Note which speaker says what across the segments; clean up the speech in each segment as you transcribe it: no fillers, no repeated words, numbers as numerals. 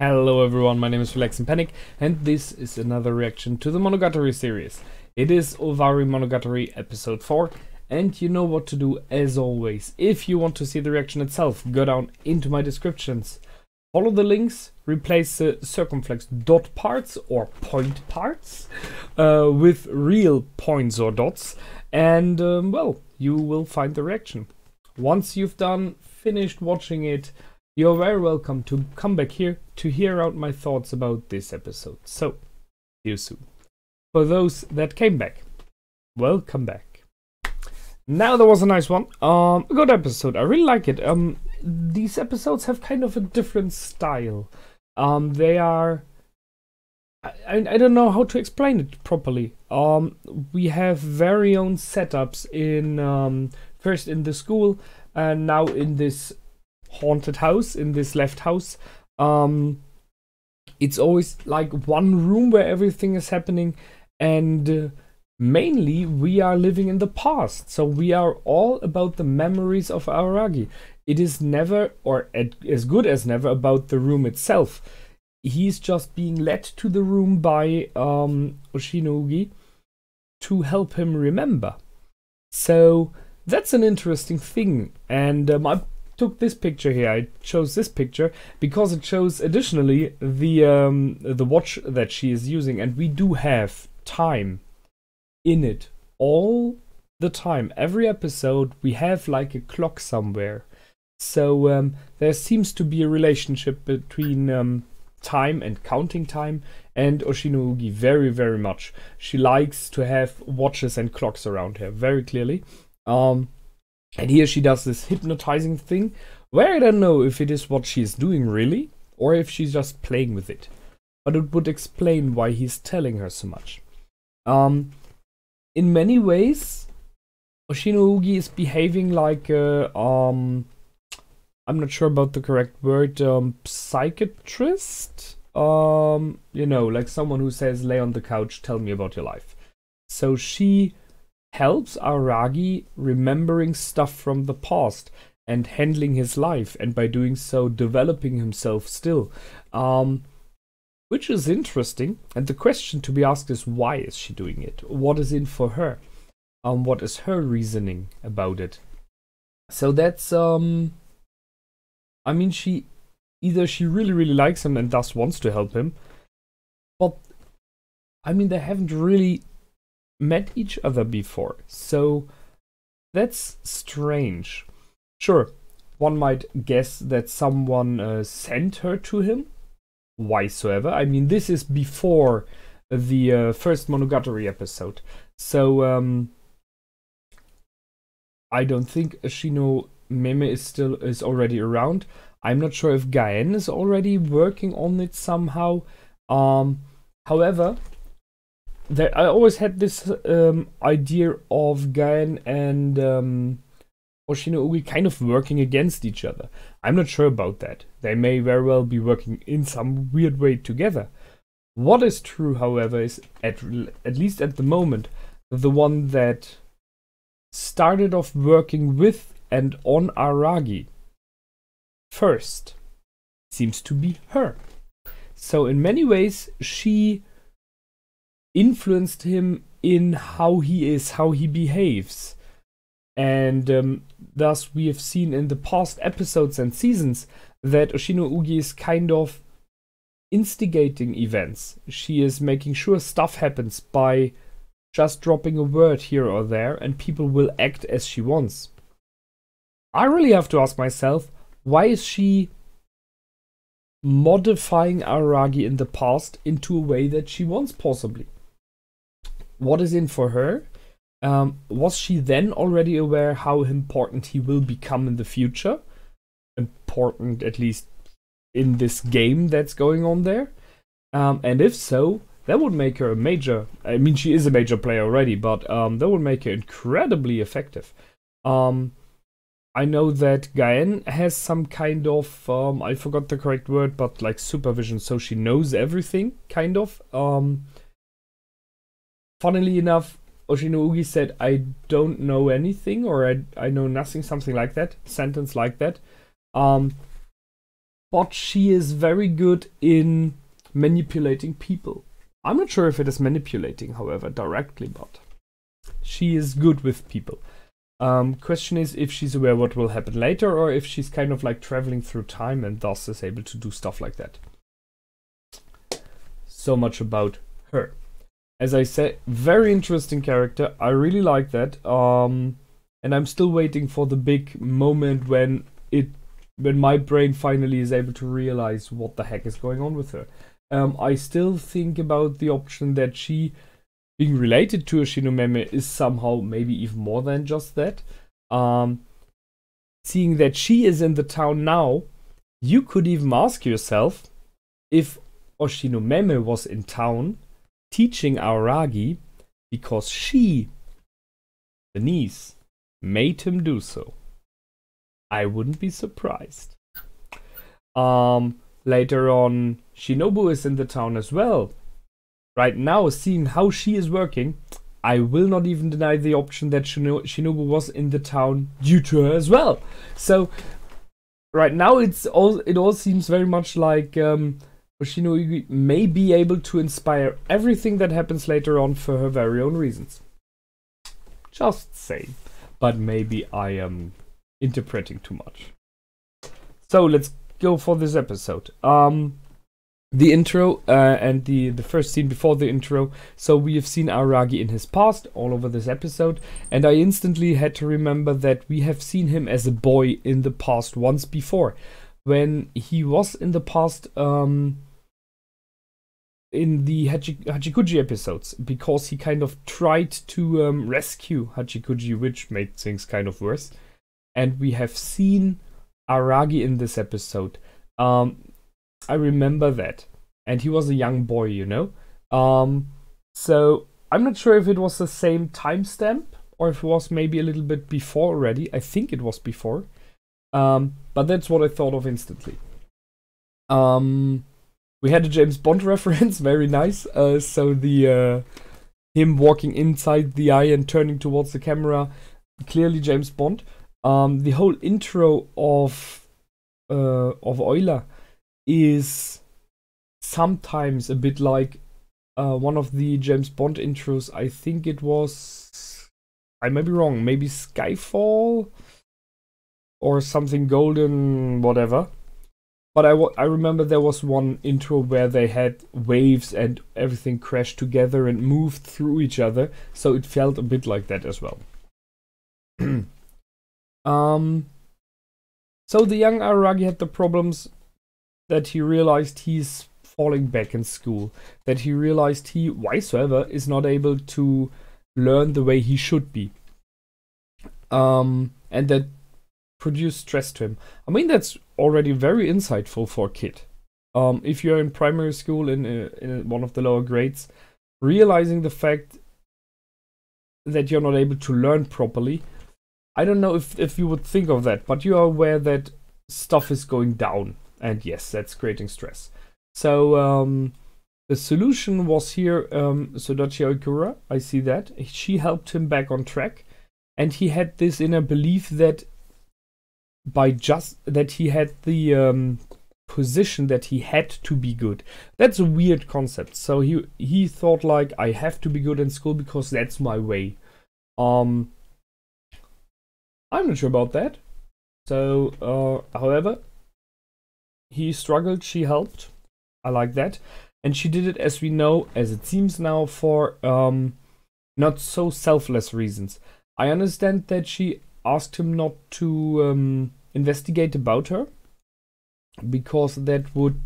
Speaker 1: Hello everyone, my name is Relax and Panic, and this is another reaction to the Monogatari series. It is Owarimonogatari episode 4, and you know what to do as always. If you want to see the reaction itself, go down into my descriptions. Follow the links, replace the circumflex dot parts or point parts with real points or dots, and well, you will find the reaction. Once you've finished watching it, you're very welcome to come back here to hear out my thoughts about this episode. So, see you soon. For those that came back, welcome back. Now there was a nice one. A good episode. I really like it. These episodes have kind of a different style. They are... I don't know how to explain it properly. We have very own setups in... first in the school, and now in this haunted house, in this left house. It's always like one room where everything is happening, and mainly we are living in the past, so we are all about the memories of Araragi. It is never, or as good as never, about the room itself. He's just being led to the room by Oshino Ougi to help him remember. So that's an interesting thing, and I took this picture here. I chose this picture because it shows additionally the watch that she is using, and we do have time in it all the time. Every episode we have like a clock somewhere, so there seems to be a relationship between time and counting time and Oshino Ougi very much. She likes to have watches and clocks around her very clearly. And here she does this hypnotizing thing, where I don't know if it is what she's doing really, or if she's just playing with it. But it would explain why he's telling her so much. In many ways, Oshino Ougi is behaving like a, I'm not sure about the correct word, psychiatrist? You know, like someone who says, lay on the couch, tell me about your life. So she helps Araragi remembering stuff from the past and handling his life, and by doing so developing himself still, which is interesting. And the question to be asked is, why is she doing it? What is in for her? What is her reasoning about it? So that's I mean, she really likes him and thus wants to help him, but I mean, they haven't really met each other before, so that's strange. Sure, one might guess that someone sent her to him, whysoever. I mean, this is before the first Monogatari episode, so I don't think Oshino Meme is already around. I'm not sure if Gaen is already working on it somehow. However, I always had this idea of Gaen and Oshino Ougi kind of working against each other. I'm not sure about that. They may very well be working in some weird way together. What is true, however, is at least at the moment, the one that started off working with and on Araragi first seems to be her. So in many ways, she influenced him in how he is, how he behaves. And thus we have seen in the past episodes and seasons that Oshino Ougi is kind of instigating events. She is making sure stuff happens by just dropping a word here or there, and people will act as she wants. I really have to ask myself, why is she modifying Araragi in the past into a way that she wants, possibly? What is in for her? Was she then already aware how important he will become in the future? Important, at least in this game that's going on there. And if so, that would make her a major... I mean, she is a major player already, but that would make her incredibly effective. I know that Gaen has some kind of... I forgot the correct word, but like supervision, so she knows everything, kind of. Funnily enough, Oshino Ougi said, I don't know anything, or I know nothing, something like that, sentence like that. but she is very good in manipulating people. I'm not sure if it is manipulating, however, directly, but she is good with people. Question is if she's aware what will happen later, or if she's kind of like traveling through time and thus is able to do stuff like that. So much about her. As I said, very interesting character. I really like that. And I'm still waiting for the big moment when my brain finally is able to realize what the heck is going on with her. I still think about the option that she, being related to Oshino Meme, is somehow maybe even more than just that. Seeing that she is in the town now, you could even ask yourself if Oshino Meme was in town teaching Araragi because she, the niece, made him do so. I wouldn't be surprised. Later on, Shinobu is in the town as well. Right now, seeing how she is working, I will not even deny the option that Shinobu was in the town due to her as well. So, right now, it all seems very much like Oshino Ougi may be able to inspire everything that happens later on for her very own reasons. Just saying. But maybe I am interpreting too much. So, let's go for this episode. The intro and the first scene before the intro. So we have seen Araragi in his past all over this episode, and I instantly had to remember that we have seen him as a boy in the past once before, when he was in the past in the Hachikuji episodes, because he kind of tried to rescue Hachikuji, which made things kind of worse. And we have seen Araragi in this episode. I remember that. And he was a young boy, you know. So I'm not sure if it was the same timestamp or if it was maybe a little bit before already. I think it was before. But that's what I thought of instantly. We had a James Bond reference, very nice. So the him walking inside the eye and turning towards the camera, clearly James Bond. The whole intro of Euler is sometimes a bit like one of the James Bond intros. I think it was, I may be wrong, maybe Skyfall or something golden, whatever. But I remember there was one intro where they had waves and everything crashed together and moved through each other, so it felt a bit like that as well. So the young Araragi had the problems that he realized he's falling back in school, that he realized he, whysoever, is not able to learn the way he should be. And that produced stress to him. I mean, that's already very insightful for a kid. If you're in primary school in one of the lower grades, realizing the fact that you're not able to learn properly, I don't know if you would think of that, but you are aware that stuff is going down. And yes, that's creating stress. So the solution was here, Sodachi Oikura, I see that. She helped him back on track. And he had this inner belief that that he had the position that he had to be good. That's a weird concept. So he thought like, I have to be good in school because that's my way. I'm not sure about that. So, however, he struggled, she helped. I like that. And she did it, as we know, as it seems now, for not so selfless reasons. I understand that she asked him not to investigate about her, because that would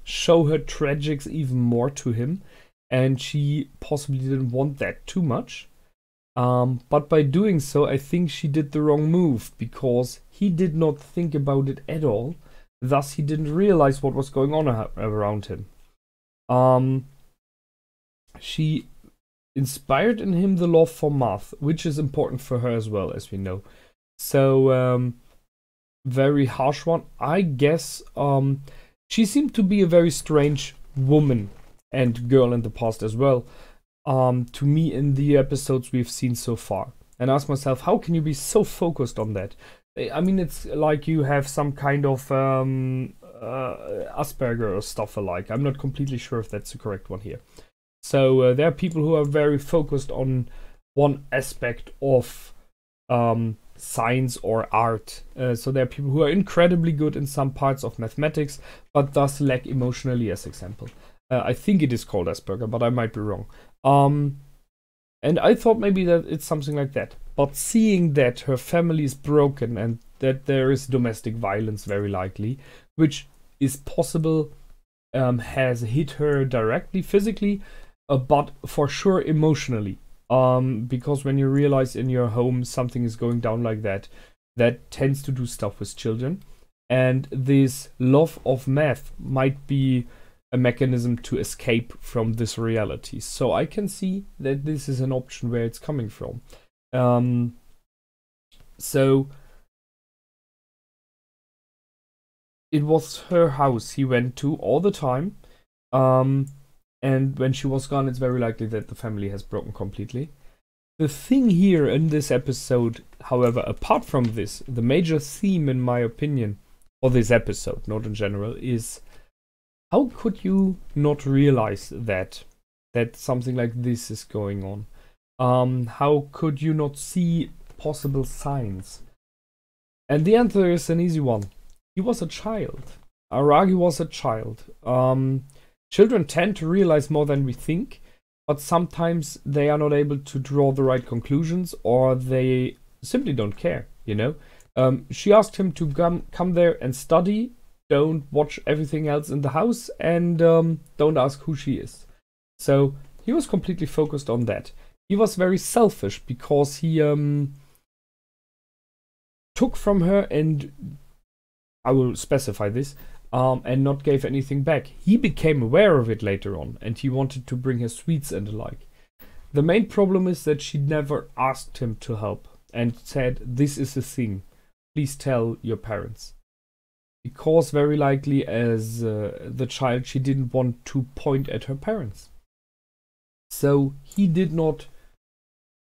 Speaker 1: show her tragics even more to him. And she possibly didn't want that too much. But by doing so, I think she did the wrong move, because he did not think about it at all. Thus, he didn't realize what was going on around him. She inspired in him the love for math, which is important for her as well, as we know. So, very harsh one. I guess she seemed to be a very strange woman and girl in the past as well. To me, in the episodes we've seen so far. And ask myself, how can you be so focused on that? I mean, it's like you have some kind of Asperger or stuff alike. I'm not completely sure if that's the correct one here. So there are people who are very focused on one aspect of science or art. So there are people who are incredibly good in some parts of mathematics, but thus lack emotionally, as example. I think it is called Asperger, but I might be wrong. And I thought maybe that it's something like that. But seeing that her family is broken and that there is domestic violence very likely, which is possible, has hit her directly physically, but for sure emotionally. Because when you realize in your home something is going down like that, that tends to do stuff with children. And this love of math might be a mechanism to escape from this reality. So I can see that this is an option where it's coming from. So it was her house he went to all the time. And when she was gone, it's very likely that the family has broken completely. The thing here in this episode, however, apart from this, the major theme, in my opinion, for this episode, not in general, is how could you not realize that something like this is going on? How could you not see possible signs? And the answer is an easy one. He was a child. Aragi was a child. Children tend to realize more than we think, but sometimes they are not able to draw the right conclusions, or they simply don't care, you know? She asked him to come there and study. Don't watch everything else in the house, and don't ask who she is. So he was completely focused on that. He was very selfish because he took from her, and I will specify this, and not gave anything back. He became aware of it later on, and he wanted to bring her sweets and the like. The main problem is that she never asked him to help and said, "This is the thing. Please tell your parents." Because very likely as the child, she didn't want to point at her parents. So he did not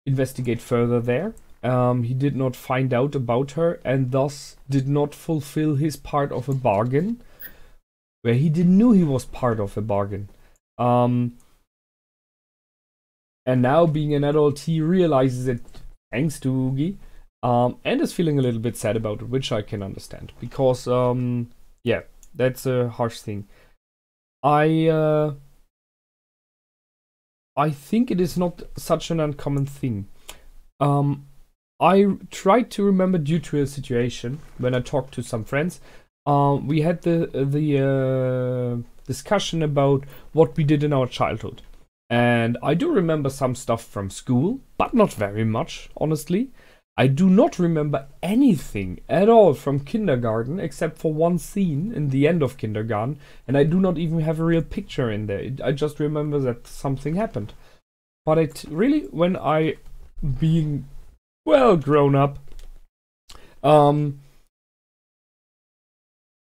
Speaker 1: investigate further there. He did not find out about her, and thus did not fulfill his part of a bargain, where he didn't know he was part of a bargain. And now, being an adult, he realizes it thanks to Ougi. And is feeling a little bit sad about it, which I can understand. Because, yeah, that's a harsh thing. I think it is not such an uncommon thing. I tried to remember, due to a situation, when I talked to some friends, we had the discussion about what we did in our childhood. And I do remember some stuff from school, but not very much, honestly. I do not remember anything at all from kindergarten, except for one scene in the end of kindergarten, and I do not even have a real picture in there. I just remember that something happened. But it really, when I, being well grown up,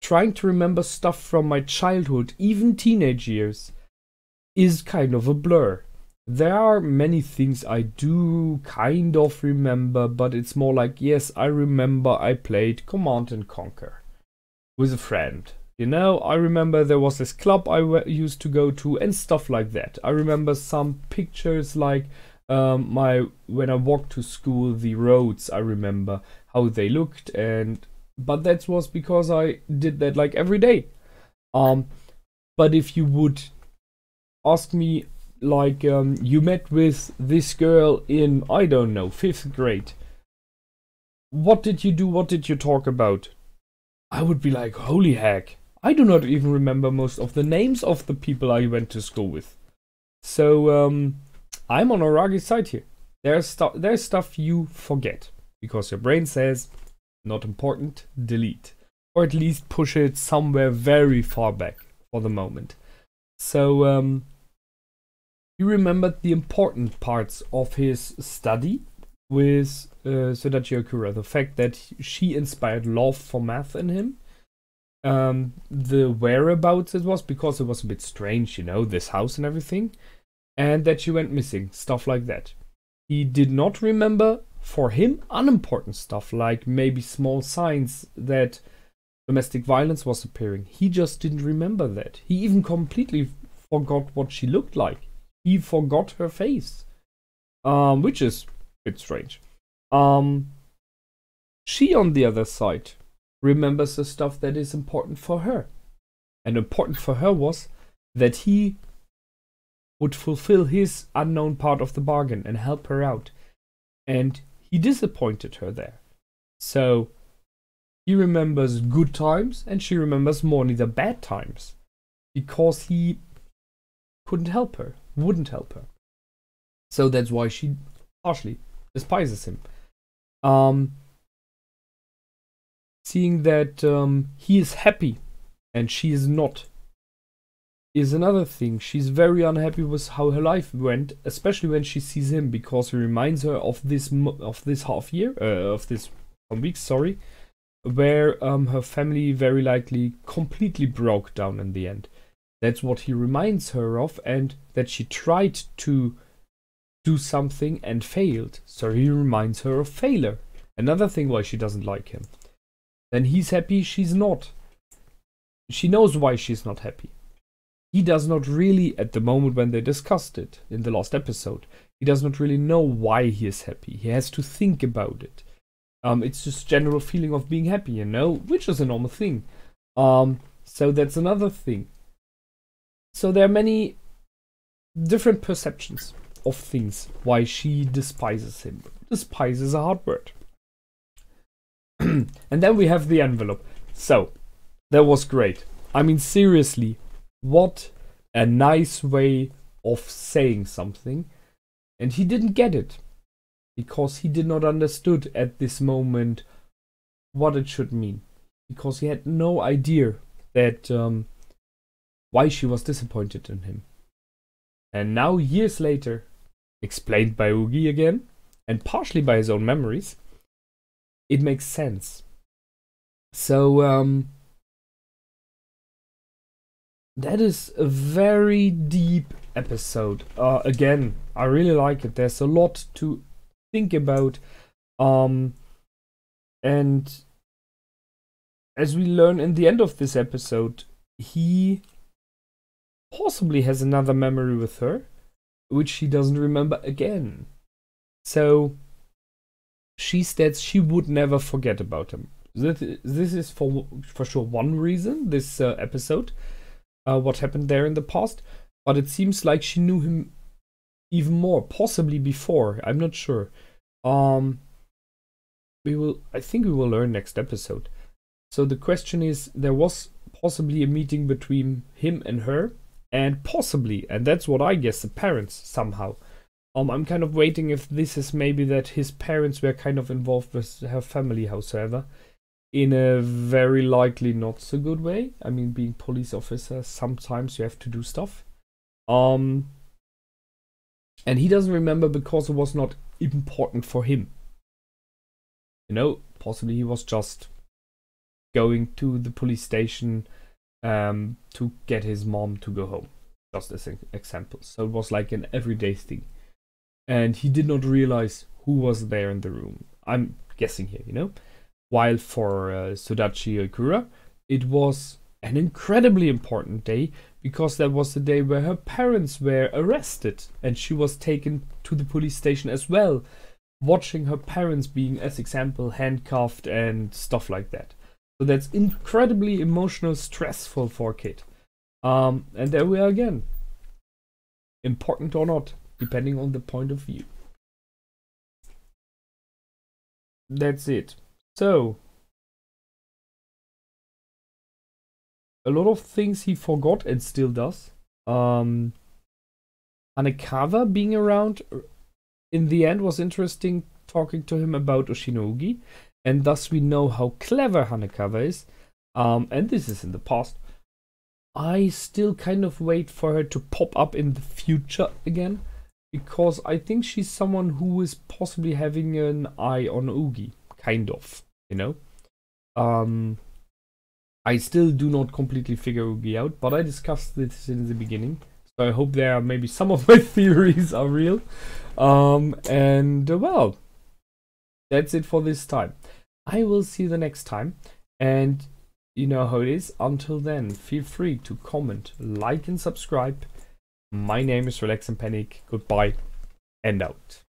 Speaker 1: trying to remember stuff from my childhood, even teenage years, is kind of a blur. There are many things I do kind of remember, but it's more like, yes, I remember I played Command and Conquer with a friend. You know, I remember there was this club I used to go to and stuff like that. I remember some pictures like when I walked to school, the roads, I remember how they looked, but that was because I did that like every day. But if you would ask me, like, you met with this girl in, I don't know, 5th grade. What did you do? What did you talk about? I would be like, holy heck. I do not even remember most of the names of the people I went to school with. So, I'm on Aragi's side here. There's stuff you forget. Because your brain says, not important, delete. Or at least push it somewhere very far back for the moment. So, he remembered the important parts of his study with Sodachi Okura. The fact that she inspired love for math in him. The whereabouts it was, because it was a bit strange, you know, this house and everything. And that she went missing, stuff like that. He did not remember, for him, unimportant stuff, like maybe small signs that domestic violence was appearing. He just didn't remember that. He even completely forgot what she looked like. He forgot her face, which is a bit strange. She, on the other side, remembers the stuff that is important for her. And important for her was that he would fulfill his unknown part of the bargain and help her out. And he disappointed her there. So he remembers good times and she remembers more the bad times. Because he couldn't help her, wouldn't help her. So that's why she partially despises him. Seeing that he is happy and she is not is another thing. She's very unhappy with how her life went, especially when she sees him, because he reminds her of this half year, of this week, sorry, where her family very likely completely broke down in the end. That's what he reminds her of, and that she tried to do something and failed. So he reminds her of failure. Another thing why she doesn't like him. Then he's happy, she's not. She knows why she's not happy. He does not really, at the moment when they discussed it in the last episode, he does not really know why he is happy. He has to think about it. It's just general feeling of being happy, you know, which is a normal thing. So that's another thing. So there are many different perceptions of things why she despises him. Despise is a hard word. And then we have the envelope. So, that was great. I mean, seriously, what a nice way of saying something. And he didn't get it. Because he did not understood at this moment what it should mean. Because he had no idea that why she was disappointed in him. And now, years later, explained by Ougi again, and partially by his own memories, it makes sense. So, that is a very deep episode. Again, I really like it. There's a lot to think about. And as we learn in the end of this episode, he possibly has another memory with her, which he doesn't remember again. So she states she would never forget about him. This is for sure one reason, this episode, what happened there in the past. But it seems like she knew him even more, possibly before. I'm not sure. I think we will learn next episode. So the question is, there was possibly a meeting between him and her, and possibly, and that's what I guess, the parents somehow. I'm kind of waiting if this is maybe that his parents were kind of involved with her family, howsoever, in a very likely not so good way. I mean, being police officers, sometimes you have to do stuff. And he doesn't remember because it was not important for him. You know, possibly he was just going to the police station to get his mom to go home. Just as an example. So it was like an everyday thing. And he did not realize who was there in the room. I'm guessing here, you know. While for Sodachi Okura, it was an incredibly important day, because that was the day where her parents were arrested and she was taken to the police station as well, watching her parents being, as example, handcuffed and stuff like that. So that's incredibly emotional, stressful for a kid. And there we are again. Important or not, depending on the point of view. That's it. So, a lot of things he forgot and still does. Hanekawa being around in the end was interesting, talking to him about Oshino Ougi, and thus we know how clever Hanekawa is. And this is in the past. I still kind of wait for her to pop up in the future again, because I think she's someone who is possibly having an eye on Ougi, kind of, you know. I still do not completely figure Ougi out, but I discussed this in the beginning, so I hope there are maybe some of my theories are real. Well, that's it for this time. I will see you the next time, and you know how it is. Until then, feel free to comment, like, and subscribe. My name is Relax and Panic. Goodbye and out.